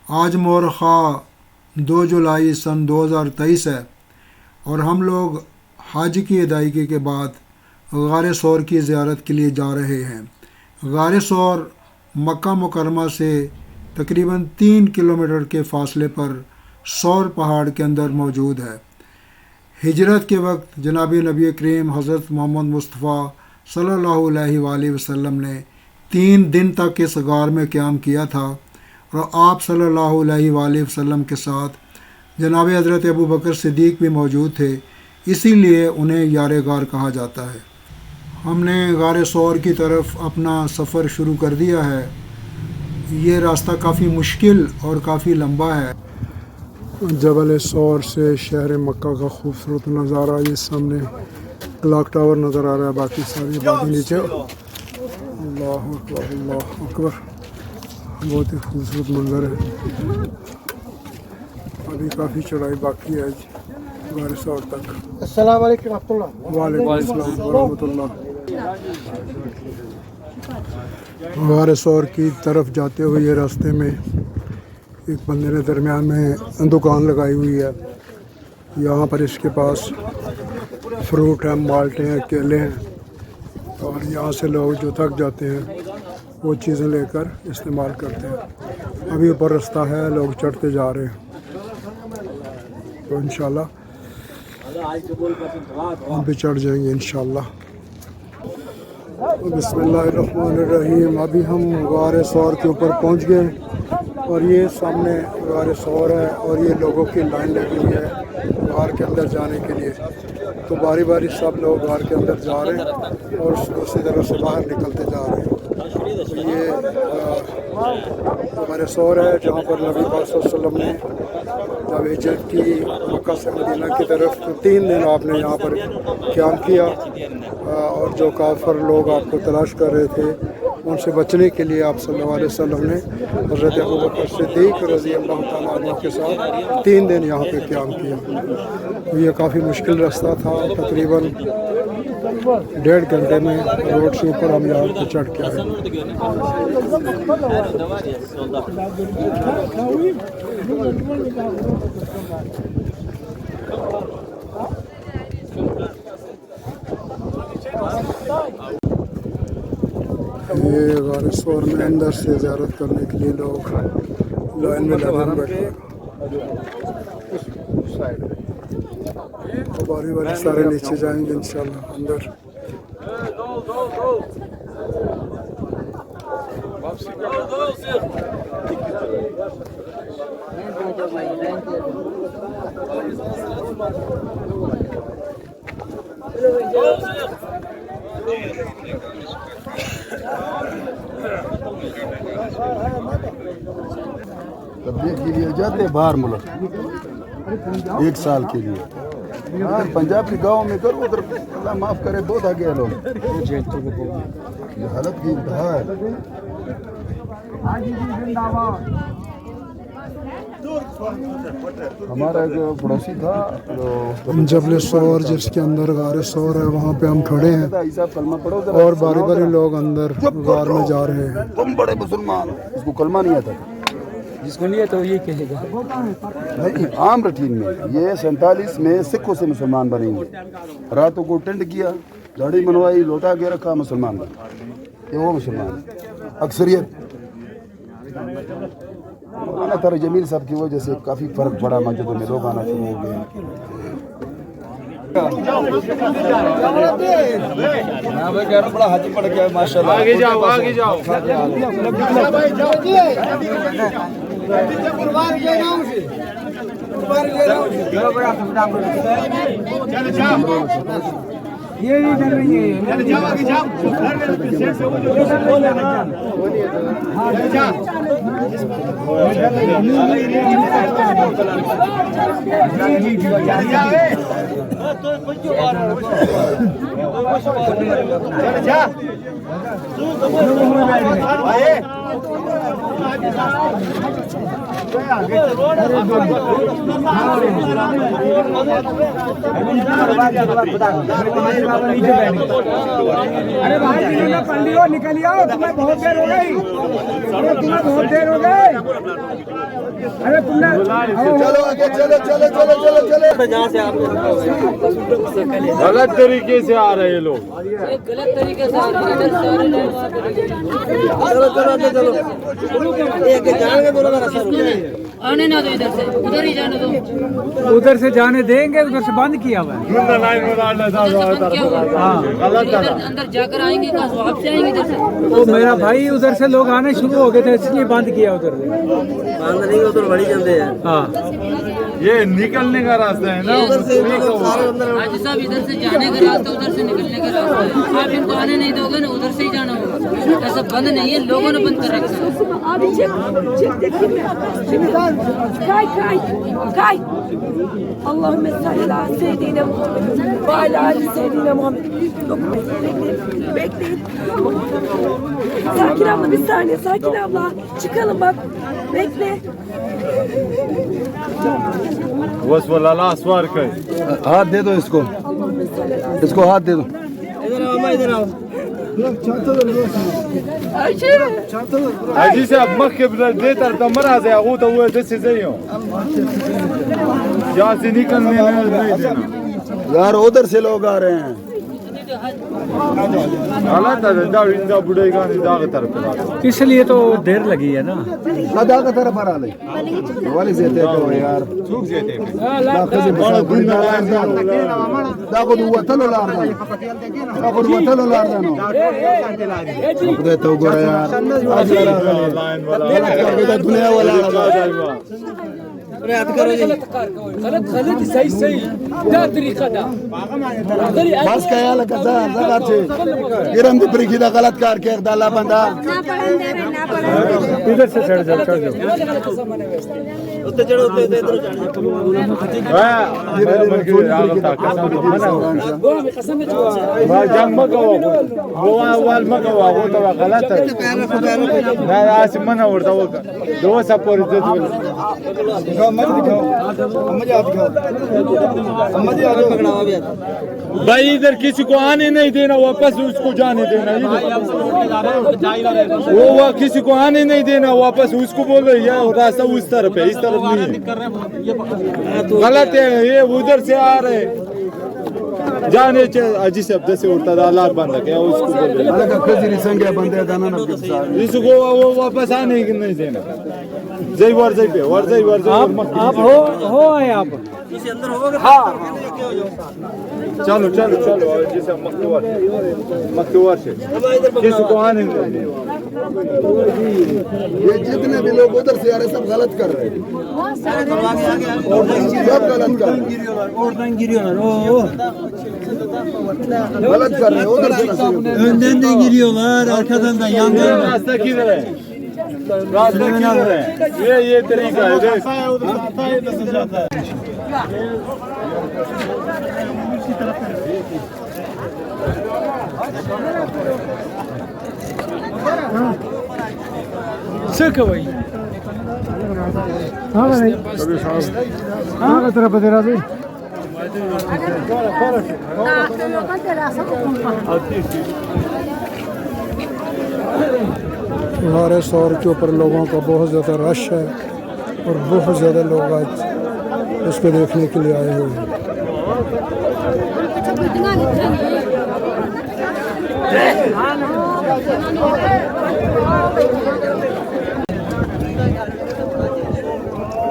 आज मोरखा 2 जुलाई सन 2023 है और हम लोग हज की अदायगी के बाद गार सौर की ज़ियारत के लिए जा रहे हैं। गार सौर मक्का मुकरमा से तकरीबन 3 किलोमीटर के फासले पर सौर पहाड़ के अंदर मौजूद है। हिजरत के वक्त जनाब नबी करीम हज़रत मोहम्मद मुस्तफ़ा सल्लल्लाहु अलैहि वसल्लम ने 3 दिन तक इस गार में क़याम किया था और आप सल्लल्लाहु अलैहि वसल्लम के साथ जनाब हज़रत अबू बकर सिद्दीक़ भी मौजूद थे, इसीलिए उन्हें यार गार कहा जाता है। हमने गार सौर की तरफ अपना सफ़र शुरू कर दिया है। ये रास्ता काफ़ी मुश्किल और काफ़ी लंबा है। जबल सौर से शहर मक्का का खूबसूरत नज़ारा, ये सामने क्लॉक टावर नज़र आ रहा है, बाकी सारी बातें नीचे। अल्लाह अकबर, अल्लाह अकबर, बहुत ही खूबसूरत मंजर है। अभी काफ़ी चढ़ाई बाकी है गार सौर तक। अस्सलाम वालेकुम रहमतुल्लाह। गार सौर की तरफ जाते हुए ये रास्ते में एक बंदे ने दरमियान में दुकान लगाई हुई है। यहाँ पर इसके पास फ्रूट हैं, माल्टे हैं, केले हैं और यहाँ से लोग जो थक जाते हैं वो चीज़ें लेकर इस्तेमाल करते हैं। अभी ऊपर रास्ता है, लोग चढ़ते जा रहे हैं, तो इंशाल्लाह हम भी चढ़ जाएंगे इंशाल्लाह। बिस्मिल्लाहिर्रहमानिर्रहीम। अभी हम गार सौर के ऊपर पहुँच गए और ये सामने गार सौर है और ये लोगों की लाइन लगी हुई है गार के अंदर जाने के लिए। तो बारी बारी सब लोग गार के अंदर जा रहे हैं और दूसरी तरफ से बाहर निकलते जा रहे हैं। तो ये गार सौर है जहाँ पर नबी पाक सल्लल्लाहु अलैहि वसल्लम ने जब हिजरत की मक्का से मदीना की तरफ, तो 3 दिन आपने यहाँ पर क़याम किया और जो काफिर लोग आपको तलाश कर रहे थे उनसे बचने के लिए आप सल्लल्लाहु अलैहि वसल्लम ने हज़रत अबू बकर सिद्दीक़ रज़ी अल्लाह तआला अन्हु के साथ 3 दिन यहाँ पे क़याम किया। तो ये काफ़ी मुश्किल रास्ता था, तकरीबन 1.5 घंटे में रोड से ऊपर हम यहाँ पे चढ़ के आए। ये गार सौर में अंदर से ज़ियारत करने के लिए लोग लाइन में लगे बैठे हैं। बारी बारी सारे नीचे जाएंगे इंशाल्लाह अंदर। तबलीग के लिए जाते बाहर मुल्क 1 साल के लिए। हाँ, पंजाब के गाँव में करो, उधर अल्लाह माफ़ करे बहुत आगे है लोग। ये हालत की इंतहा है। हमारा जो पड़ोसी था जबल सौर, जिसके अंदर गार सौर है, वहाँ पे हम खड़े हैं और बारी बारी लोग अंदर गार में जा रहे हैं। तुम बड़े मुसलमान, इसको कलमा नहीं आता, जिसको नहीं आता वो ये कहेगा। नहीं, आम रूटीन में ये 47 में सिखों से मुसलमान बनेंगे। रातों को टेंट किया, दाढ़ी बनवाई, लोटा के रखा, मुसलमान बने। ये वो मुसलमान अक्सरियत। मौलाना तारिक जमील साहब की वजह से काफ़ी फ़र्क पड़ा, मस्जिदों में लोग आना शुरू हो गए। बड़ा हाजी पड़ गया माशाल्लाह। आगे जाओ, आगे जाओ। ये नहीं डर रही है। जाओ आगे जाओ। अरे भाई पंडित निकलिए, तुम्हें बहुत देर हो गई, तुम्हें बहुत देर हो गई। अरे तुमने चलो आगे चलो चलो चलो चलो चलो गलत तरीके से आ रहे हैं लोग। गलत तरीके से आने ना दो, इधर से उधर ही जाने दो। उधर से जाने देंगे, उधर से बंद किया हुआ है। इधर अंदर जाकर आएंगे कहाँ से? वापस आएंगे इधर से। तो मेरा भाई उधर से लोग आने शुरू हो गए थे, इसलिए बंद किया उधर से। बंद नहीं, उधर बड़ी जाते हैं। हाँ, ये निकलने का रास्ता है ना। आज साहब इधर से जाने का रास्ता, उधर से निकलने का रास्ता है। आप इनको आने नहीं दोगे ना, उधर से ही जाना होगा। ऐसा बंद नहीं है, लोगों ने बंद कर रखा है। Kay. Allahümme salli ala seyyidina Muhammed ve ala ali seyyidina Muhammed. Bekleyin. Sakin abla, bir saniye. Sakin abla. Çıkalım bak. Bekle. बस वो लाला सवार कर। हाथ दे दो इसको, इसको हाथ दे दो। इधर आओ, मैं इधर आओ। Ayşe. अजी से अब मक्के देता तो मरा जाए वो तो वो जैसे सही हो। यहाँ से निकलने नहीं देना। यार उधर से लोग आ रहे हैं। हालात है इंदा बुढ़े का इंदा के तरफ। इसलिए तो देर लगी है ना। लदा का तरफ आ रहे वाली से देखो यार सूख जाते दाखो दुआ तलो लारदा दाखो दुआ तलो लारदा नो खुदा तो गोरा यार आज लाइन वाला दुनिया वाला गलत सही सही क्या तरीका था। बस क्या लगा था लगा छे गिरम की प्रीखी दा गलत कार के दाला बंदा इधर से चढ़ जाओ, चढ़ जाओ। उत्ते चढ़ो, उत्ते इधर चढ़ वाह जंग मगवा वो वाल मगवा वो तो गलत है ना। आज मना उड़ता वो दो सपोर्ट दे दो। भाई इधर किसी को आने नहीं देना, वापस उसको जाने देना। वो किसी को आने नहीं देना, वापस उसको बोलो ये रास्ता उस तरफ है, इस तरफ नहीं है। गलत है ये, उधर से आ रहे जाने अजी से अब से उड़ता था लार बंद क्या उसको अलग खजरी संगे बंदे दाना ना इसको वो वापस आने नहीं देना। जय वर जय पे वर जय आप हो आए आप। इसे अंदर होगा। हाँ, चलो चलो चलो जैसे मक्तूर से किसी को आने नहीं देना। ये जितने भी लोग उधर से आ रहे सब गलत कर रहे हैं, सब गलत कर रहे हैं, गलत कर रहे हैं उधर से Önden de giriyorlar, arkadan da yandan da. रास्ता किधर है? रास्ता किधर है? ये तरीका है देख। Sık havayı. हाँ भाई, हाँ तरफ तेरा भी। हमारे शहर के ऊपर लोगों का बहुत ज़्यादा रश है और बहुत ज़्यादा लोग आज इसको देखने के लिए आए हुए हैं।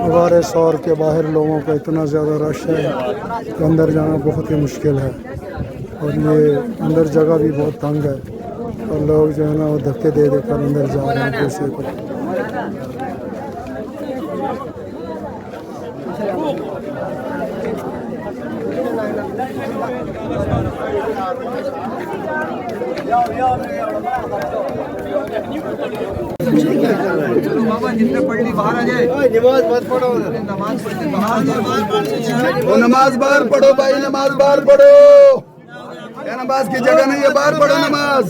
हमारे शहर के बाहर लोगों का इतना ज़्यादा रश है कि अंदर जाना बहुत ही मुश्किल है और ये अंदर जगह भी बहुत तंग है और लोग जो है ना वो धक्के दे देकर अंदर जा रहे हैं कैसे को। नमाज बाहर पढ़ो भाई, नमाज बाहर पढ़ो। क्या नमाज की जगह नहीं है, बाहर पढ़ो नमाज।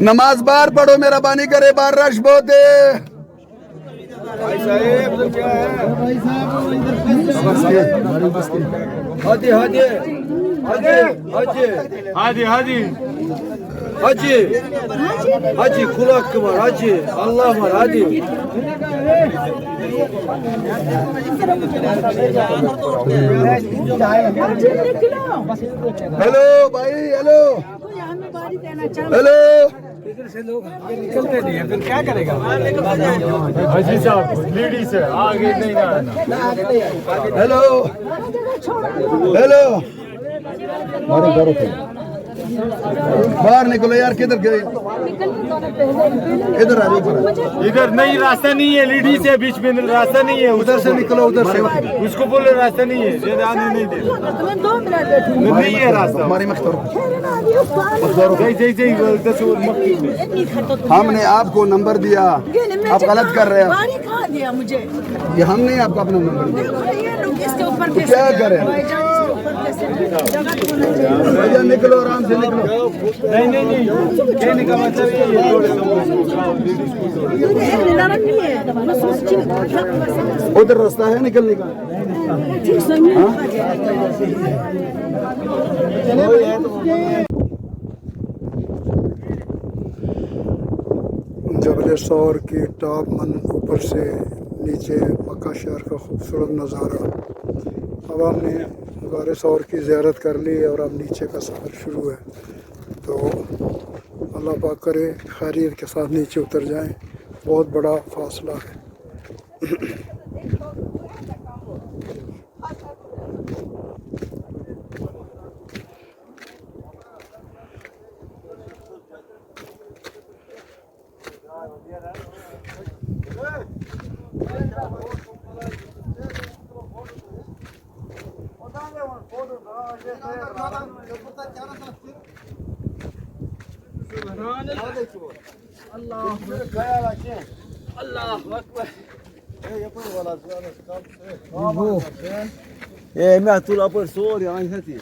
नमाज बाहर पढ़ो, मेहरबानी करे, बाहर रश बहुत है। हाजी हाजी Hacı. Hacı kul hakkı var hacı. Allah var hadi. Hello भाई हेलो हेलो हाजी साहब लेडीज है आगे नहीं आना हेलो हेलो बाहर निकलो यार किधर गए इधर आ जाओ इधर नहीं रास्ता नहीं है लेडीज है बीच में रास्ता नहीं है उधर से निकलो उधर से उसको बोले रास्ता नहीं है ये आने नहीं दे नहीं है रास्ता हमारी मख्तर जय जय हमने आपको नंबर दिया आप गलत कर रहे हैं दिया मुझे ये हमने आपको अपना नंबर दिया इसके ऊपर तो क्या करें भैया निकलो आराम से निकलो नहीं नहीं नहीं कहने का मतलब ये उधर रास्ता है निकलने का जबल सौर की टॉप मन ऊपर से नीचे मक्का शहर का खूबसूरत नज़ारा। अब हमने गारे सौर की ज़ियारत कर ली और अब नीचे का सफ़र शुरू है। तो अल्लाह पाक करे खैरियत के साथ नीचे उतर जाएं। बहुत बड़ा फासला है। मैं तुला पर सोर यहाँ थी